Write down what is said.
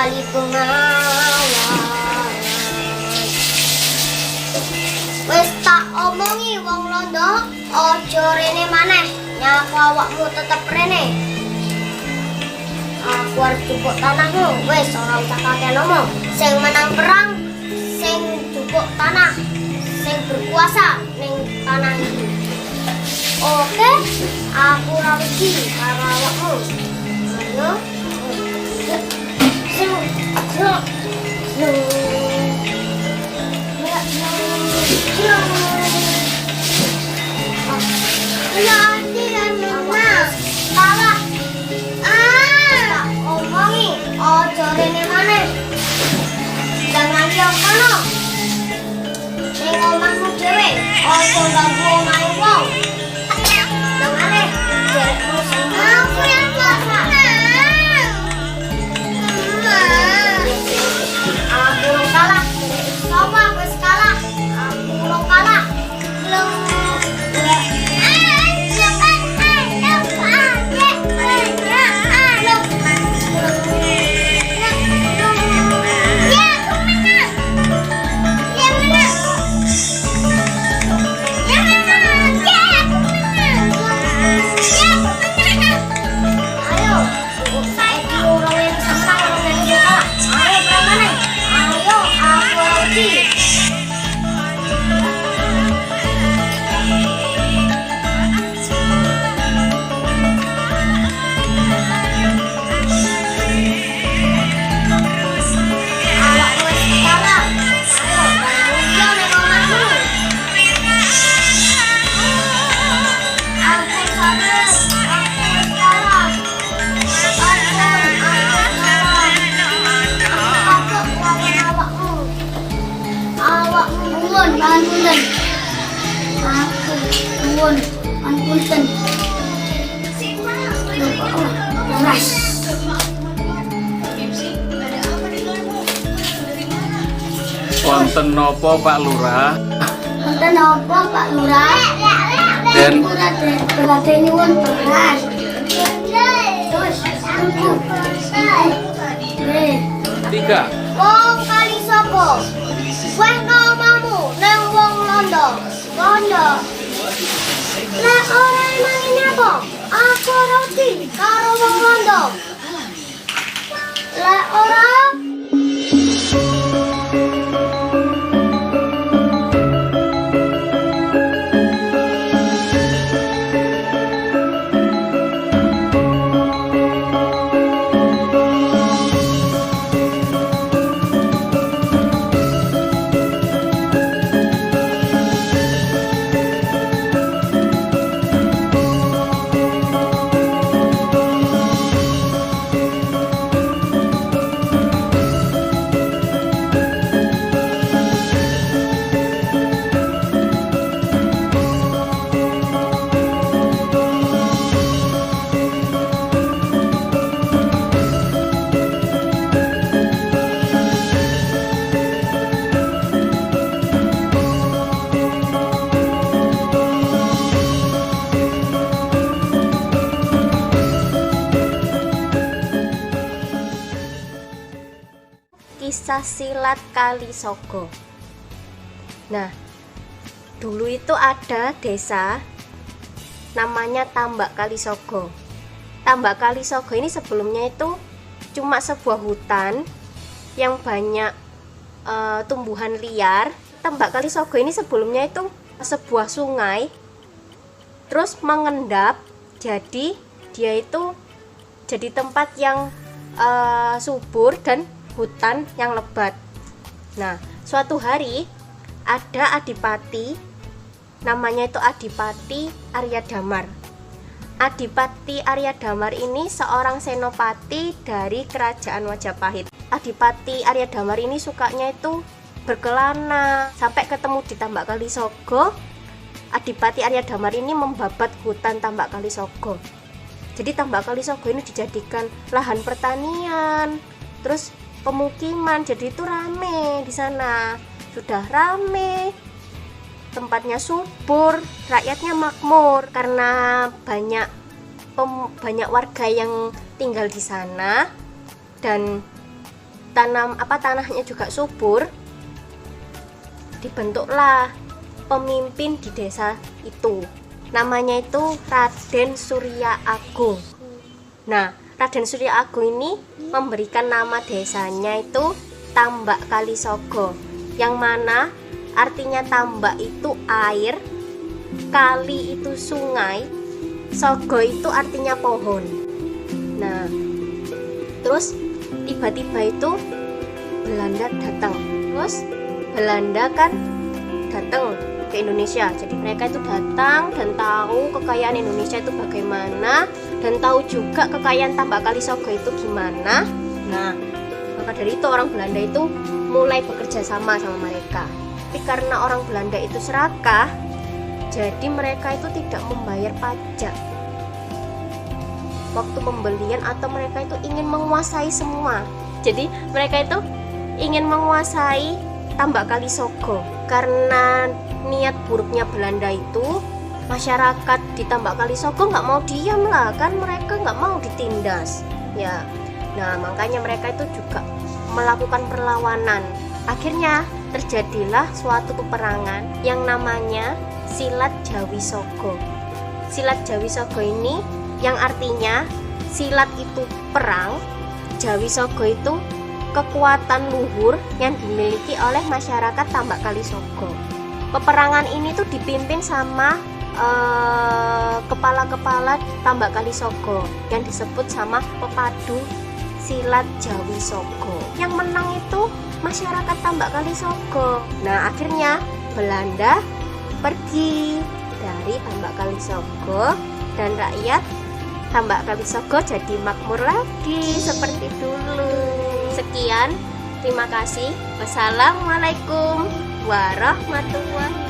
kali pengawalan. Wis tak omongi wong londo, ojo rene maneh, nyaku awakmu tetep rene. Aku harus jupuk tanahmu, wis ora usah kakek ngomong. Sing menang perang, sing jupuk tanah, sing berkuasa ning tanah iki. Oke, aku ora wedi karo awakmu. Ayo. Ojo rene maneh. Jangan yo kono. Ning omahmu dhewe, ojo ganggu omahe wong. Dongane, jerekmu sing aku yang kuasa. Aku urung kalah. Sapa wis kalah? Aku urung kalah. Punten. Wonten napa Pak Lurah? Wonten napa Pak Lurah? Den berarti nyuwun beras. Terus aku. tiga. Wong kali sapa? Weh nomamu nang wong londo. Londo. Lek ora emang ini apa? Aku roti karo wong londo. Lek ora kisah silat Kalisogo. Nah, dulu itu ada desa namanya Tambak Kalisogo. Tambak Kalisogo ini sebelumnya itu cuma sebuah hutan yang banyak tumbuhan liar. Tambak Kalisogo ini sebelumnya itu sebuah sungai, terus mengendap, jadi dia itu jadi tempat yang subur dan hutan yang lebat. Nah, suatu hari ada adipati, namanya itu Adipati Arya Damar. Adipati Arya Damar ini seorang senopati dari kerajaan Majapahit. Adipati Arya Damar ini sukanya itu berkelana, sampai ketemu di Tambak Kalisogo. Adipati Arya Damar ini membabat hutan Tambak Kalisogo. Jadi Tambak Kalisogo ini dijadikan lahan pertanian, terus pemukiman, jadi itu rame di sana. Sudah rame, tempatnya subur, rakyatnya makmur karena banyak warga yang tinggal di sana dan tanahnya juga subur, dibentuklah pemimpin di desa itu. Namanya itu Raden Surya Agung. Nah, Raden Surya Agung ini memberikan nama desanya itu Tambak Kalisogo, yang mana artinya tambak itu air, kali itu sungai, sogo itu artinya pohon. Nah, terus tiba-tiba itu Belanda datang. Terus Belanda kan datang ke Indonesia. Jadi mereka itu datang dan tahu kekayaan Indonesia itu bagaimana, dan tahu juga kekayaan Tambak Kalisogo itu gimana. Nah, maka dari itu orang Belanda itu mulai bekerja sama mereka. Tapi karena orang Belanda itu serakah, jadi mereka itu tidak membayar pajak waktu pembelian, atau mereka itu ingin menguasai semua. Jadi mereka itu ingin menguasai Tambak Kalisogo. Karena niat buruknya Belanda itu, masyarakat di Tambak Kalisogo nggak mau diam lah, kan mereka nggak mau ditindas ya. Nah, makanya mereka itu juga melakukan perlawanan. Akhirnya terjadilah suatu peperangan yang namanya Silat Jawisogo. Silat Jawisogo ini yang artinya silat itu perang, Jawisogo itu kekuatan luhur yang dimiliki oleh masyarakat Tambak Kalisogo. Peperangan ini tuh dipimpin sama kepala-kepala Tambak Kalisogo yang disebut sama pepadu Silat Jawisogo. Yang menang itu masyarakat Tambak Kalisogo. Nah, akhirnya Belanda pergi dari Tambak Kalisogo dan rakyat Tambak Kalisogo jadi makmur lagi seperti dulu. Sekian, terima kasih. Wassalamualaikum warahmatullahi